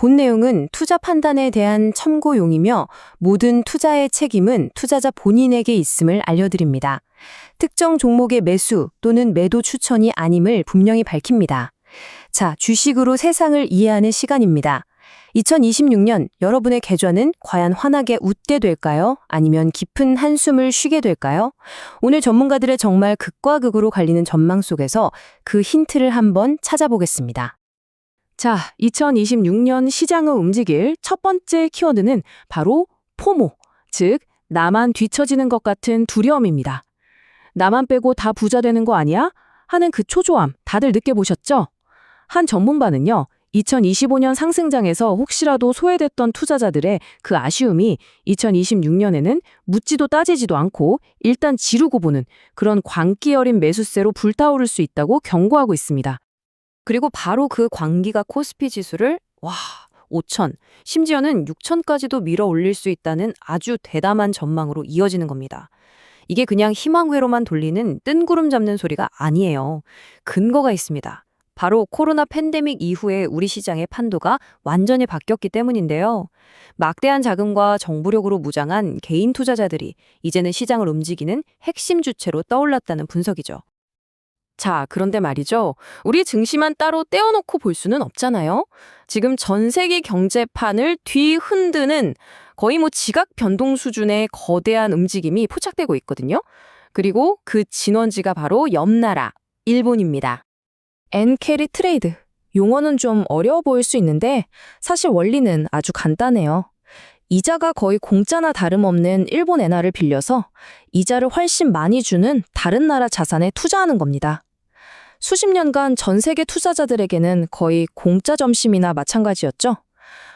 본 내용은 투자 판단에 대한 참고용이며 모든 투자의 책임은 투자자 본인에게 있음을 알려드립니다. 특정 종목의 매수 또는 매도 추천이 아님을 분명히 밝힙니다. 자, 주식으로 세상을 이해하는 시간입니다. 2026년 여러분의 계좌는 과연 환하게 웃게 될까요? 아니면 깊은 한숨을 쉬게 될까요? 오늘 전문가들의 정말 극과 극으로 갈리는 전망 속에서 그 힌트를 한번 찾아보겠습니다. 자, 2026년 시장을 움직일 첫 번째 키워드는 바로 포모, 즉 나만 뒤처지는 것 같은 두려움입니다. 나만 빼고 다 부자 되는 거 아니야? 하는 그 초조함 다들 느껴보셨죠? 한 전문가는요, 2025년 상승장에서 혹시라도 소외됐던 투자자들의 그 아쉬움이 2026년에는 묻지도 따지지도 않고 일단 지르고 보는 그런 광기 어린 매수세로 불타오를 수 있다고 경고하고 있습니다. 그리고 바로 그 광기가 코스피 지수를 5천, 심지어는 6천까지도 밀어 올릴 수 있다는 아주 대담한 전망으로 이어지는 겁니다. 이게 그냥 희망회로만 돌리는 뜬구름 잡는 소리가 아니에요. 근거가 있습니다. 바로 코로나 팬데믹 이후에 우리 시장의 판도가 완전히 바뀌었기 때문인데요. 막대한 자금과 정부력으로 무장한 개인 투자자들이 이제는 시장을 움직이는 핵심 주체로 떠올랐다는 분석이죠. 자, 그런데 말이죠. 우리 증시만 따로 떼어놓고 볼 수는 없잖아요. 지금 전 세계 경제판을 뒤흔드는 거의 지각 변동 수준의 거대한 움직임이 포착되고 있거든요. 그리고 그 진원지가 바로 옆나라, 일본입니다. 엔캐리 트레이드. 용어는 좀 어려워 보일 수 있는데 사실 원리는 아주 간단해요. 이자가 거의 공짜나 다름없는 일본 엔화를 빌려서 이자를 훨씬 많이 주는 다른 나라 자산에 투자하는 겁니다. 수십 년간 전 세계 투자자들에게는 거의 공짜 점심이나 마찬가지였죠.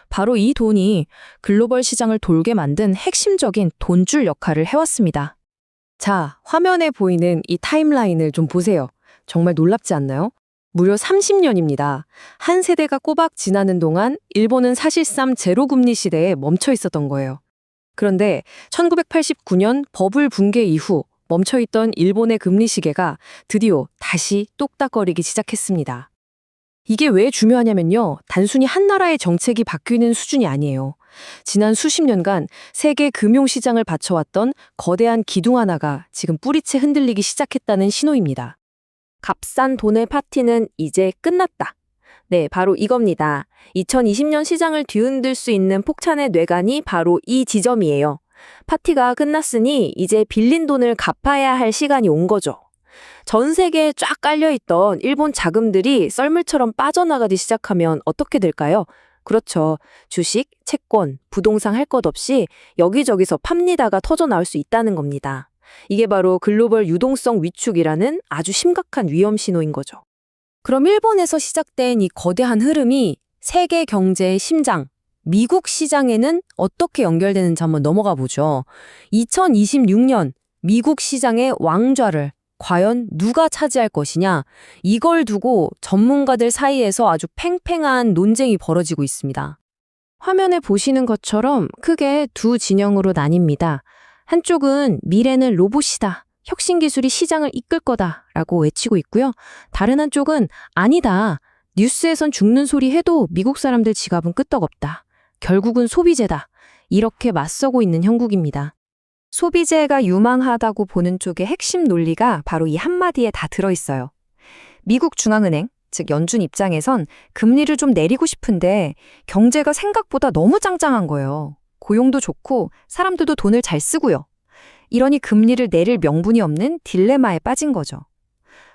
바로 이 돈이 글로벌 시장을 돌게 만든 핵심적인 돈줄 역할을 해왔습니다. 자, 화면에 보이는 이 타임라인을 좀 보세요. 정말 놀랍지 않나요? 무려 30년입니다. 한 세대가 꼬박 지나는 동안 일본은 사실상 제로금리 시대에 멈춰 있었던 거예요. 그런데 1989년 버블 붕괴 이후 멈춰있던 일본의 금리 시계가 드디어 다시 똑딱거리기 시작했습니다. 이게 왜 중요하냐면요. 단순히 한 나라의 정책이 바뀌는 수준이 아니에요. 지난 수십 년간 세계 금융시장을 받쳐왔던 거대한 기둥 하나가 지금 뿌리채 흔들리기 시작했다는 신호입니다. 값싼 돈의 파티는 이제 끝났다. 네, 바로 이겁니다. 2020년 시장을 뒤흔들 수 있는 폭탄의 뇌관이 바로 이 지점이에요. 파티가 끝났으니 이제 빌린 돈을 갚아야 할 시간이 온 거죠. 전 세계에 쫙 깔려있던 일본 자금들이 썰물처럼 빠져나가기 시작하면 어떻게 될까요? 그렇죠. 주식, 채권, 부동산 할 것 없이 여기저기서 팝니다가 터져나올 수 있다는 겁니다. 이게 바로 글로벌 유동성 위축이라는 아주 심각한 위험 신호인 거죠. 그럼 일본에서 시작된 이 거대한 흐름이 세계 경제의 심장, 미국 시장에는 어떻게 연결되는지 한번 넘어가 보죠. 2026년 미국 시장의 왕좌를 과연 누가 차지할 것이냐, 이걸 두고 전문가들 사이에서 아주 팽팽한 논쟁이 벌어지고 있습니다. 화면에 보시는 것처럼 크게 두 진영으로 나뉩니다. 한쪽은 미래는 로봇이다, 혁신기술이 시장을 이끌 거다라고 외치고 있고요. 다른 한쪽은 아니다, 뉴스에선 죽는 소리 해도 미국 사람들 지갑은 끄떡없다, 결국은 소비재다, 이렇게 맞서고 있는 형국입니다. 소비재가 유망하다고 보는 쪽의 핵심 논리가 바로 이 한마디에 다 들어있어요. 미국 중앙은행, 즉 연준 입장에선 금리를 좀 내리고 싶은데 경제가 생각보다 너무 짱짱한 거예요. 고용도 좋고 사람들도 돈을 잘 쓰고요. 이러니 금리를 내릴 명분이 없는 딜레마에 빠진 거죠.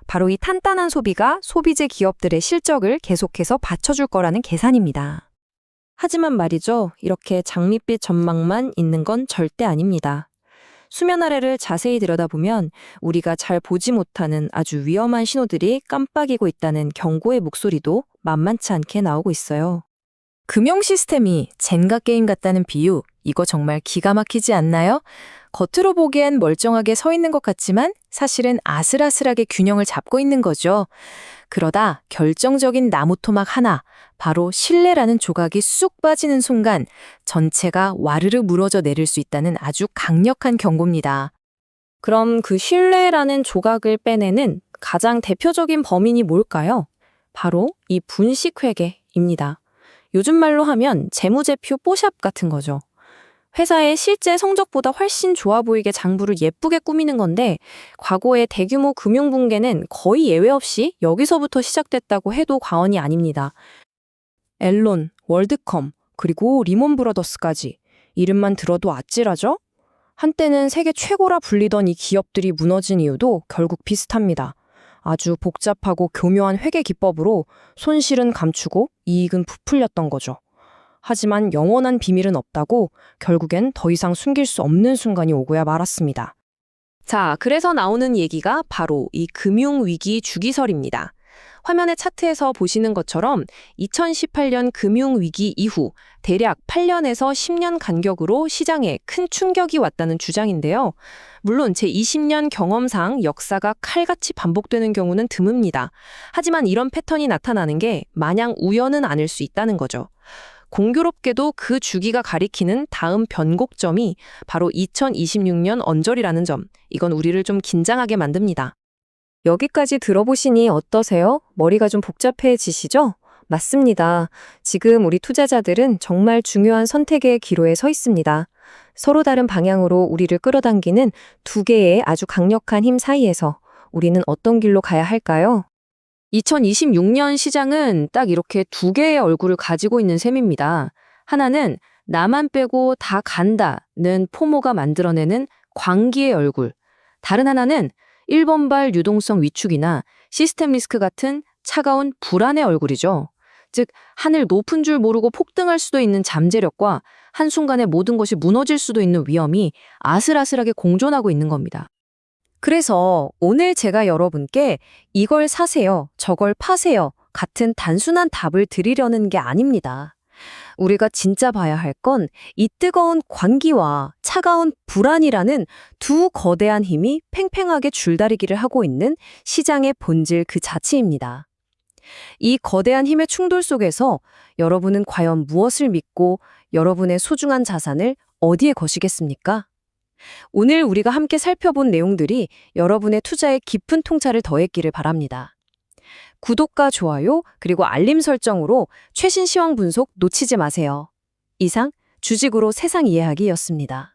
바로 이 탄탄한 소비가 소비재 기업들의 실적을 계속해서 받쳐줄 거라는 계산입니다. 하지만 말이죠, 이렇게 장밋빛 전망만 있는 건 절대 아닙니다. 수면 아래를 자세히 들여다보면 우리가 잘 보지 못하는 아주 위험한 신호들이 깜빡이고 있다는 경고의 목소리도 만만치 않게 나오고 있어요. 금융 시스템이 젠가 게임 같다는 비유, 이거 정말 기가 막히지 않나요? 겉으로 보기엔 멀쩡하게 서 있는 것 같지만 사실은 아슬아슬하게 균형을 잡고 있는 거죠. 그러다 결정적인 나무토막 하나, 바로 신뢰라는 조각이 쑥 빠지는 순간 전체가 와르르 무너져 내릴 수 있다는 아주 강력한 경고입니다. 그럼 그 신뢰라는 조각을 빼내는 가장 대표적인 범인이 뭘까요? 바로 이 분식회계입니다. 요즘 말로 하면 재무제표 뽀샵 같은 거죠. 회사의 실제 성적보다 훨씬 좋아 보이게 장부를 예쁘게 꾸미는 건데 과거의 대규모 금융 붕괴는 거의 예외 없이 여기서부터 시작됐다고 해도 과언이 아닙니다. 앨런, 월드컴, 그리고 리먼 브라더스까지 이름만 들어도 아찔하죠? 한때는 세계 최고라 불리던 이 기업들이 무너진 이유도 결국 비슷합니다. 아주 복잡하고 교묘한 회계 기법으로 손실은 감추고 이익은 부풀렸던 거죠. 하지만 영원한 비밀은 없다고 결국엔 더 이상 숨길 수 없는 순간이 오고야 말았습니다. 자, 그래서 나오는 얘기가 바로 이 금융위기 주기설입니다. 화면의 차트에서 보시는 것처럼 2018년 금융위기 이후 대략 8년에서 10년 간격으로 시장에 큰 충격이 왔다는 주장인데요. 물론 제20년 경험상 역사가 칼같이 반복되는 경우는 드뭅니다. 하지만 이런 패턴이 나타나는 게 마냥 우연은 아닐 수 있다는 거죠. 공교롭게도 그 주기가 가리키는 다음 변곡점이 바로 2026년 언저리라는 점, 이건 우리를 좀 긴장하게 만듭니다. 여기까지 들어보시니 어떠세요? 머리가 좀 복잡해지시죠? 맞습니다. 지금 우리 투자자들은 정말 중요한 선택의 기로에 서 있습니다. 서로 다른 방향으로 우리를 끌어당기는 두 개의 아주 강력한 힘 사이에서 우리는 어떤 길로 가야 할까요? 2026년 시장은 딱 이렇게 두 개의 얼굴을 가지고 있는 셈입니다. 하나는 나만 빼고 다 간다는 포모가 만들어내는 광기의 얼굴. 다른 하나는 1번발 유동성 위축이나 시스템 리스크 같은 차가운 불안의 얼굴이죠. 즉, 하늘 높은 줄 모르고 폭등할 수도 있는 잠재력과 한순간에 모든 것이 무너질 수도 있는 위험이 아슬아슬하게 공존하고 있는 겁니다. 그래서 오늘 제가 여러분께 이걸 사세요, 저걸 파세요 같은 단순한 답을 드리려는 게 아닙니다. 우리가 진짜 봐야 할 건 이 뜨거운 광기와 차가운 불안이라는 두 거대한 힘이 팽팽하게 줄다리기를 하고 있는 시장의 본질 그 자체입니다. 이 거대한 힘의 충돌 속에서 여러분은 과연 무엇을 믿고 여러분의 소중한 자산을 어디에 거시겠습니까? 오늘 우리가 함께 살펴본 내용들이 여러분의 투자에 깊은 통찰을 더했기를 바랍니다. 구독과 좋아요, 그리고 알림 설정으로 최신 시황 분석 놓치지 마세요. 이상 주식으로 세상 이해하기였습니다.